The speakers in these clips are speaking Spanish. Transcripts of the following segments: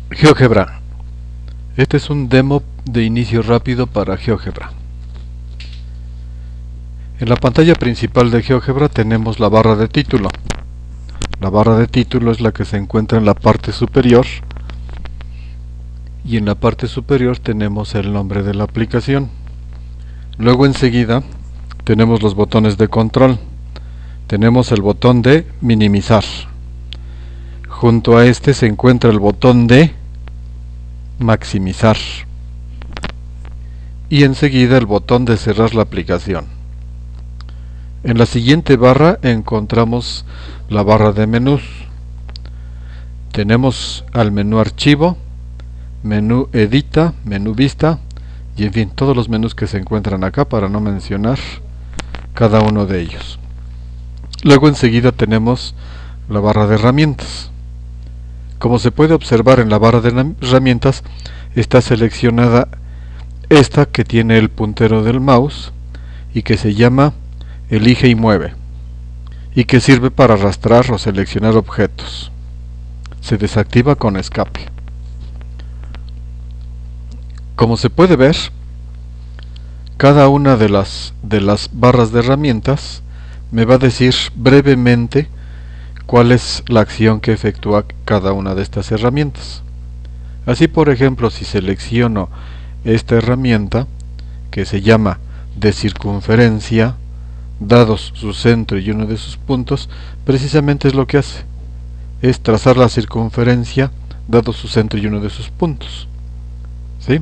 GeoGebra. Este es un demo de inicio rápido para GeoGebra. En la pantalla principal de GeoGebra tenemos la barra de título. La barra de título es la que se encuentra en la parte superior, y en la parte superior tenemos el nombre de la aplicación. Luego enseguida tenemos los botones de control. Tenemos el botón de minimizar. Junto a este se encuentra el botón de maximizar y enseguida el botón de cerrar la aplicación. En la siguiente barra encontramos la barra de menús. Tenemos al menú archivo, menú edita, menú vista y en fin, todos los menús que se encuentran acá, para no mencionar cada uno de ellos. Luego enseguida tenemos la barra de herramientas. Como se puede observar en la barra de herramientas, está seleccionada esta que tiene el puntero del mouse y que se llama Elige y mueve, y que sirve para arrastrar o seleccionar objetos. Se desactiva con escape. Como se puede ver, cada una de las barras de herramientas me va a decir brevemente cuál es la acción que efectúa cada una de estas herramientas. Así, por ejemplo, si selecciono esta herramienta que se llama de circunferencia, dados su centro y uno de sus puntos, precisamente es lo que hace, es trazar la circunferencia dado su centro y uno de sus puntos. ¿Sí?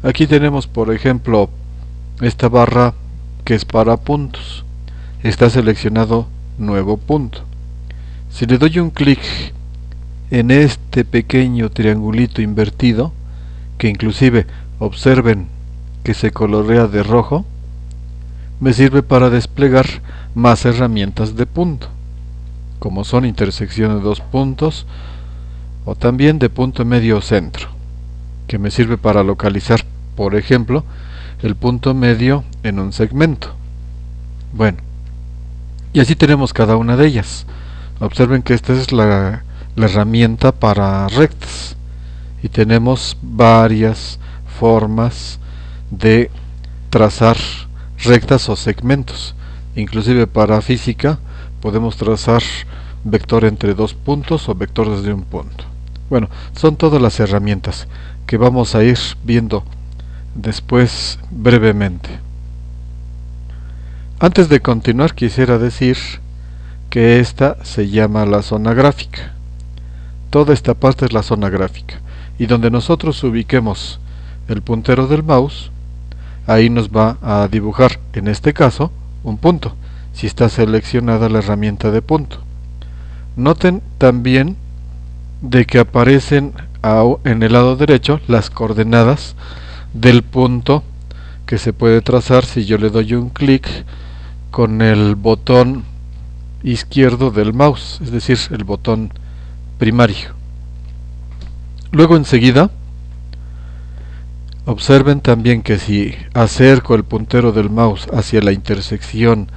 Aquí tenemos, por ejemplo, esta barra que es para puntos. Está seleccionado nuevo punto. Si le doy un clic en este pequeño triangulito invertido, que inclusive observen que se colorea de rojo, me sirve para desplegar más herramientas de punto, como son intersección de dos puntos o también de punto medio o centro, que me sirve para localizar, por ejemplo, el punto medio en un segmento. Bueno, y así tenemos cada una de ellas. Observen que esta es la herramienta para rectas y tenemos varias formas de trazar rectas o segmentos. Inclusive para física podemos trazar vector entre dos puntos o vector desde un punto. Bueno, son todas las herramientas que vamos a ir viendo después brevemente. Antes de continuar, quisiera decir que esta se llama la zona gráfica. Toda esta parte es la zona gráfica, y donde nosotros ubiquemos el puntero del mouse, ahí nos va a dibujar, en este caso, un punto, si está seleccionada la herramienta de punto. Noten también de que aparecen en el lado derecho las coordenadas del punto que se puede trazar si yo le doy un clic con el botón izquierdo del mouse, es decir, el botón primario. Luego enseguida observen también que si acerco el puntero del mouse hacia la intersección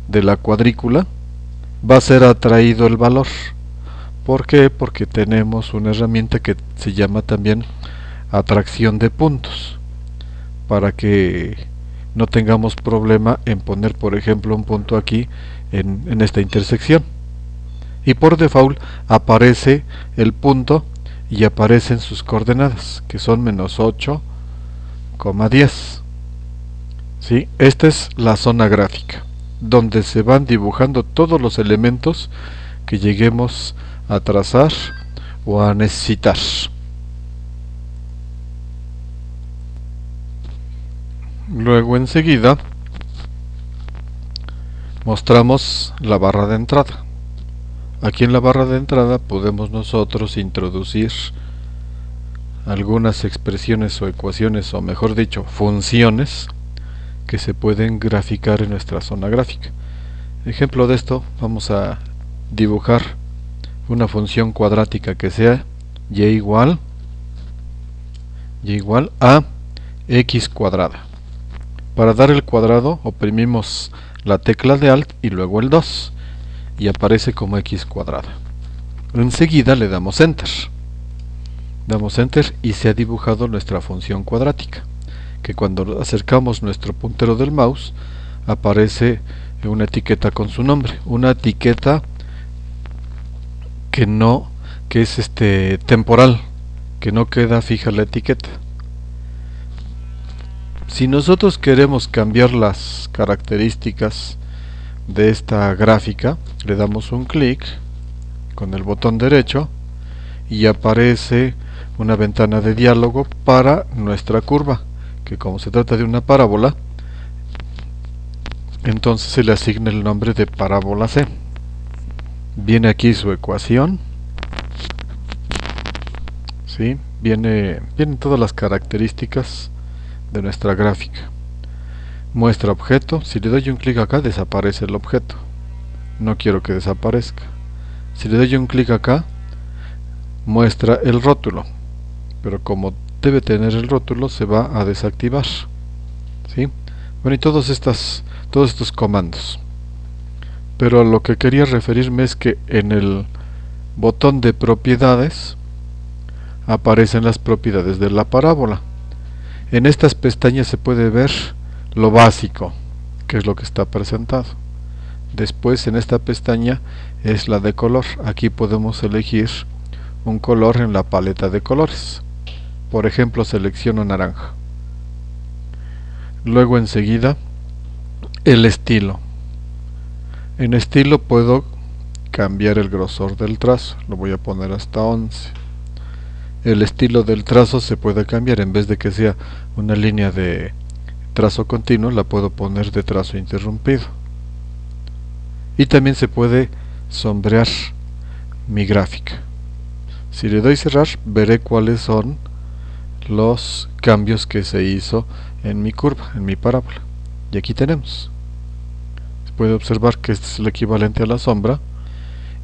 de la cuadrícula, va a ser atraído el valor. ¿Por qué? Porque tenemos una herramienta que se llama también atracción de puntos, para que no tengamos problema en poner, por ejemplo, un punto aquí en esta intersección. Y por default aparece el punto y aparecen sus coordenadas, que son -8,10. ¿Sí? Esta es la zona gráfica, donde se van dibujando todos los elementos que lleguemos a trazar o a necesitar. Luego enseguida mostramos la barra de entrada. Aquí en la barra de entrada podemos nosotros introducir algunas expresiones o ecuaciones, o mejor dicho, funciones que se pueden graficar en nuestra zona gráfica. Ejemplo de esto, vamos a dibujar una función cuadrática que sea y igual a x cuadrada. Para dar el cuadrado oprimimos la tecla de Alt y luego el 2 y aparece como x cuadrada. Enseguida le damos Enter. Damos Enter y se ha dibujado nuestra función cuadrática, que cuando acercamos nuestro puntero del mouse aparece una etiqueta con su nombre, una etiqueta que es temporal, que no queda fija la etiqueta. Si nosotros queremos cambiar las características de esta gráfica, le damos un clic con el botón derecho y aparece una ventana de diálogo para nuestra curva, que como se trata de una parábola, entonces se le asigna el nombre de parábola C. Viene aquí su ecuación, ¿sí? Vienen todas las características de nuestra gráfica. Muestra objeto. Si le doy un clic acá, desaparece el objeto. No quiero que desaparezca. Si le doy un clic acá, muestra el rótulo, pero como debe tener el rótulo, se va a desactivar, ¿sí? Bueno, y todos estos comandos. Pero a lo que quería referirme es que en el botón de propiedades aparecen las propiedades de la parábola. En estas pestañas se puede ver lo básico, que es lo que está presentado. Después, en esta pestaña es la de color. Aquí podemos elegir un color en la paleta de colores. Por ejemplo, selecciono naranja. Luego enseguida el estilo. En estilo puedo cambiar el grosor del trazo. Lo voy a poner hasta 11. El estilo del trazo se puede cambiar. En vez de que sea una línea de trazo continuo, la puedo poner de trazo interrumpido. Y también se puede sombrear mi gráfica. Si le doy cerrar, veré cuáles son los cambios que se hizo en mi curva, en mi parábola. Y aquí tenemos. Se puede observar que este es el equivalente a la sombra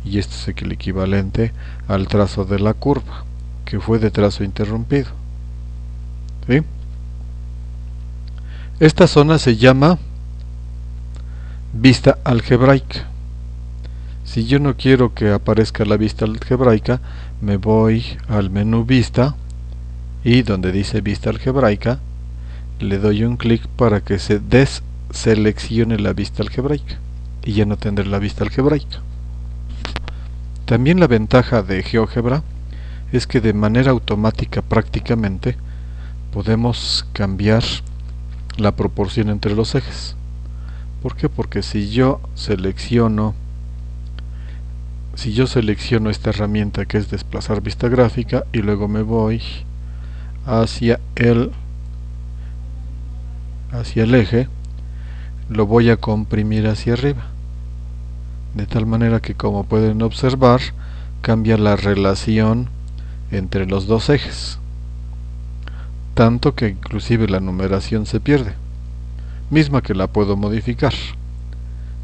y este es el equivalente al trazo de la curva, que fue de trazo interrumpido. ¿Sí? Esta zona se llama vista algebraica. Si yo no quiero que aparezca la vista algebraica, me voy al menú vista y donde dice vista algebraica le doy un clic para que se deseleccione la vista algebraica y ya no tendré la vista algebraica. También la ventaja de GeoGebra es que de manera automática prácticamente podemos cambiar la proporción entre los ejes. ¿Por qué? Porque si yo selecciono esta herramienta que es desplazar vista gráfica y luego me voy hacia el eje, lo voy a comprimir hacia arriba, de tal manera que, como pueden observar, cambia la relación entre los dos ejes, tanto que inclusive la numeración se pierde, misma que la puedo modificar.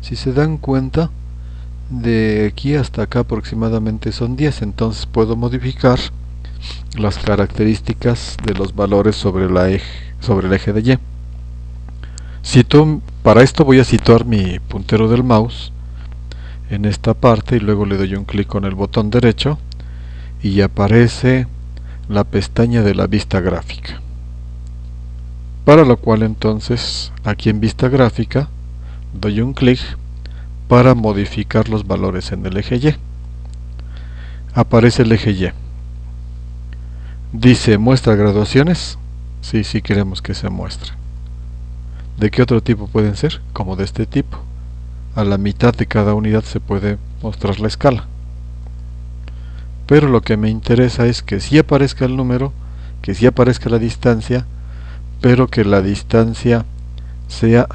Si se dan cuenta, de aquí hasta acá aproximadamente son 10, entonces puedo modificar las características de los valores sobre el eje de Y. Para esto voy a situar mi puntero del mouse en esta parte y luego le doy un clic con el botón derecho y aparece la pestaña de la vista gráfica, para lo cual entonces aquí en vista gráfica doy un clic para modificar los valores en el eje Y. Aparece el eje Y. Dice muestra graduaciones. Sí queremos que se muestre. ¿De qué otro tipo pueden ser? Como de este tipo. A la mitad de cada unidad se puede mostrar la escala. Pero lo que me interesa es que sí aparezca el número, que sí aparezca la distancia, pero que la distancia sea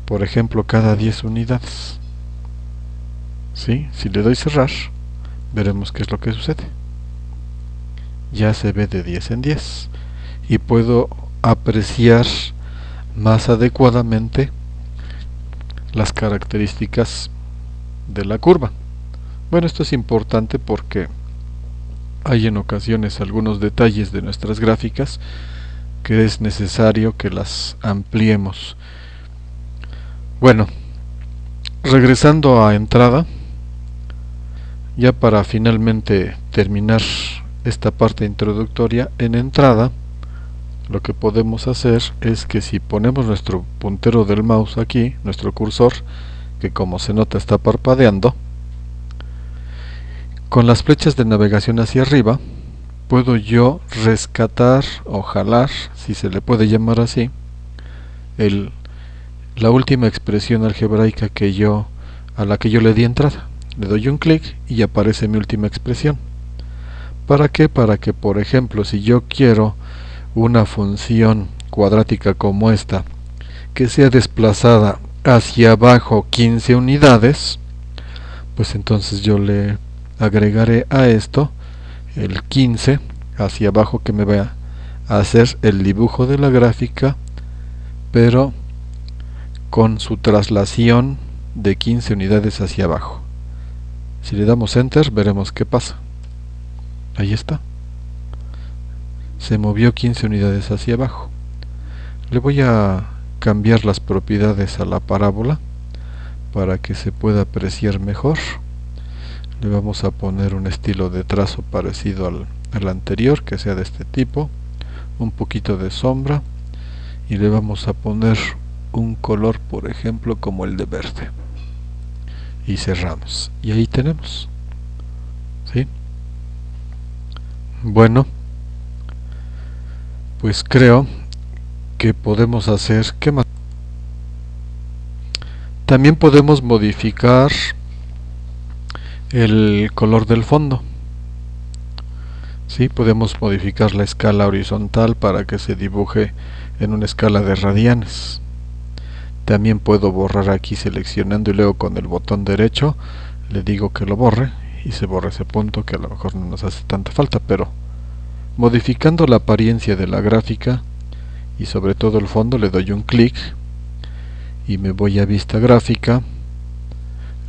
por ejemplo, cada 10 unidades. ¿Sí? Si le doy cerrar, veremos qué es lo que sucede. Ya se ve de 10 en 10 y puedo apreciar más adecuadamente las características de la curva. Bueno, esto es importante porque hay en ocasiones algunos detalles de nuestras gráficas que es necesario que las ampliemos. Bueno, regresando a entrada, ya para finalmente terminar esta parte introductoria, en entrada lo que podemos hacer es que si ponemos nuestro puntero del mouse aquí, nuestro cursor, que como se nota está parpadeando, con las flechas de navegación hacia arriba puedo yo rescatar o jalar, si se le puede llamar así, la última expresión algebraica a la que yo le di entrada. Le doy un clic y aparece mi última expresión. ¿Para qué? Para que, por ejemplo, si yo quiero una función cuadrática como esta, que sea desplazada hacia abajo 15 unidades, pues entonces yo le agregaré a esto el 15 hacia abajo, que me va a hacer el dibujo de la gráfica, pero con su traslación de 15 unidades hacia abajo. Si le damos enter, veremos qué pasa. Ahí está. Se movió 15 unidades hacia abajo. Le voy a cambiar las propiedades a la parábola para que se pueda apreciar mejor. Le vamos a poner un estilo de trazo parecido al anterior, que sea de este tipo, un poquito de sombra, y le vamos a poner un color, por ejemplo, como el de verde, y cerramos, y ahí tenemos, ¿sí? Bueno, pues creo que podemos hacer, ¿qué más? También podemos modificar el color del fondo. Sí, podemos modificar la escala horizontal para que se dibuje en una escala de radianes. También puedo borrar aquí seleccionando y luego con el botón derecho le digo que lo borre y se borra ese punto, que a lo mejor no nos hace tanta falta, pero modificando la apariencia de la gráfica y sobre todo el fondo le doy un clic y me voy a vista gráfica,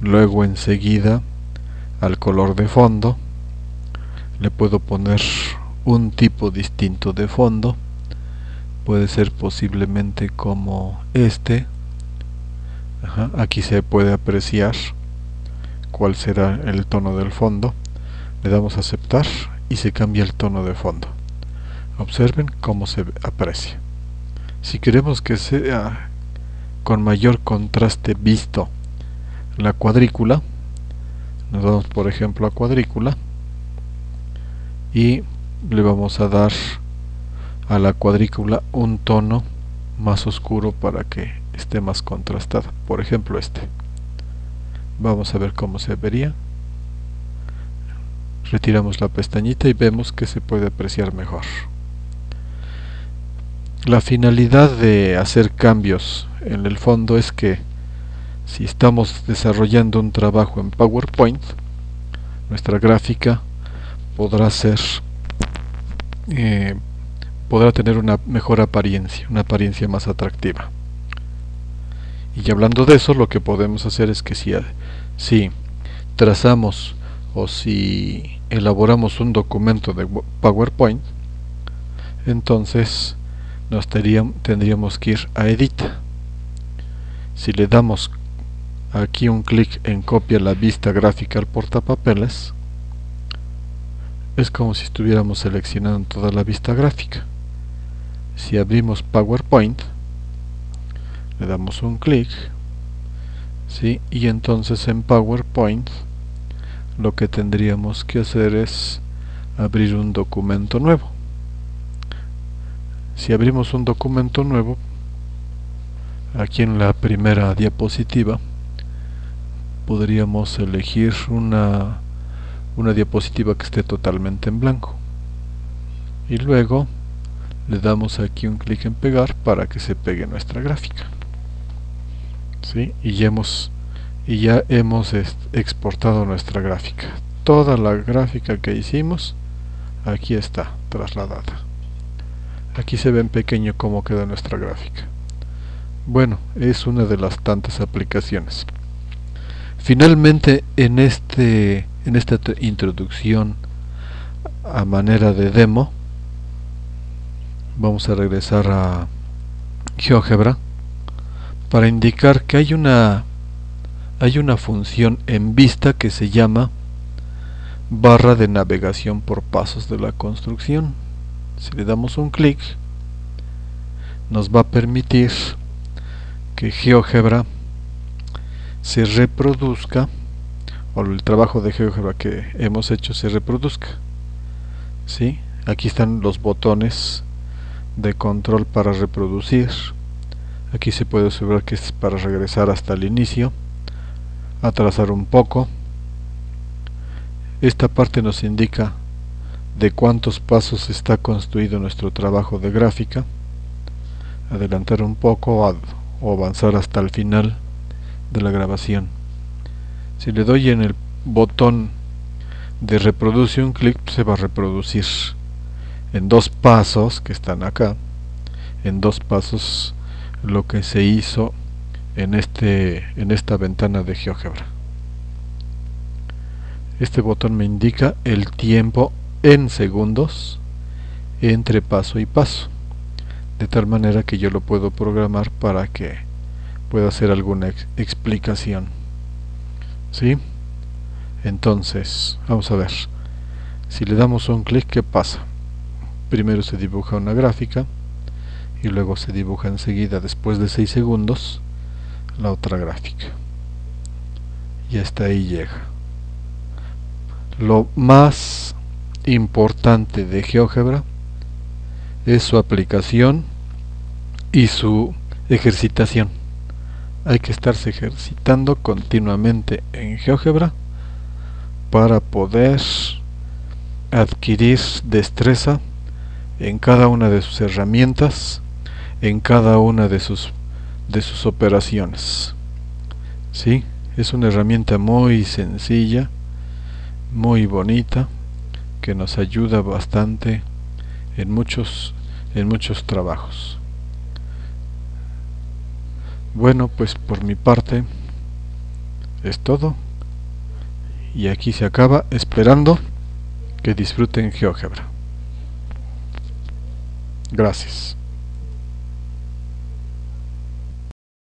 luego enseguida al color de fondo le puedo poner un tipo distinto de fondo, puede ser posiblemente como este. Aquí se puede apreciar cuál será el tono del fondo, le damos a aceptar y se cambia el tono de fondo. Observen cómo se aprecia. Si queremos que sea con mayor contraste visto la cuadrícula, nos vamos por ejemplo a cuadrícula y le vamos a dar a la cuadrícula un tono más oscuro para que esté más contrastada, por ejemplo este. Vamos a ver cómo se vería. Retiramos la pestañita y vemos que se puede apreciar mejor. La finalidad de hacer cambios en el fondo es que si estamos desarrollando un trabajo en PowerPoint, nuestra gráfica podrá tener una mejor apariencia, una apariencia más atractiva. Y hablando de eso, lo que podemos hacer es que si trazamos o si elaboramos un documento de PowerPoint, entonces tendríamos que ir a Edit. Si le damos aquí un clic en copia la vista gráfica al portapapeles, es como si estuviéramos seleccionando toda la vista gráfica. Si abrimos PowerPoint, le damos un clic, ¿sí? Y entonces en PowerPoint lo que tendríamos que hacer es abrir un documento nuevo. Si abrimos un documento nuevo, aquí en la primera diapositiva podríamos elegir una diapositiva que esté totalmente en blanco y luego le damos aquí un clic en pegar para que se pegue nuestra gráfica, ¿sí? Y ya hemos exportado nuestra gráfica. Toda la gráfica que hicimos aquí está trasladada. Aquí se ve en pequeño cómo queda nuestra gráfica. Bueno, es una de las tantas aplicaciones. Finalmente, en esta introducción a manera de demo, vamos a regresar a GeoGebra para indicar que hay una función en vista que se llama barra de navegación por pasos de la construcción. Si le damos un clic, nos va a permitir que GeoGebra se reproduzca, o el trabajo de GeoGebra que hemos hecho se reproduzca. ¿Sí? Aquí están los botones de control para reproducir. Aquí se puede observar que es para regresar hasta el inicio, atrasar un poco. Esta parte nos indica de cuántos pasos está construido nuestro trabajo de gráfica, adelantar un poco o avanzar hasta el final de la grabación. Si le doy en el botón de reproduce un clic, se va a reproducir en 2 pasos que están acá, en 2 pasos lo que se hizo en esta ventana de GeoGebra. Este botón me indica el tiempo en segundos entre paso y paso, de tal manera que yo lo puedo programar para que pueda hacer alguna explicación. ¿Sí? Entonces, vamos a ver. Si le damos un clic, ¿qué pasa? Primero se dibuja una gráfica y luego se dibuja enseguida, después de 6 segundos, la otra gráfica. Y hasta ahí llega. Lo más importante de GeoGebra es su aplicación y su ejercitación. Hay que estarse ejercitando continuamente en GeoGebra para poder adquirir destreza en cada una de sus herramientas, en cada una de sus operaciones. ¿Sí? Es una herramienta muy sencilla, muy bonita, que nos ayuda bastante en muchos trabajos. Bueno, pues por mi parte es todo, y aquí se acaba, esperando que disfruten GeoGebra. Gracias.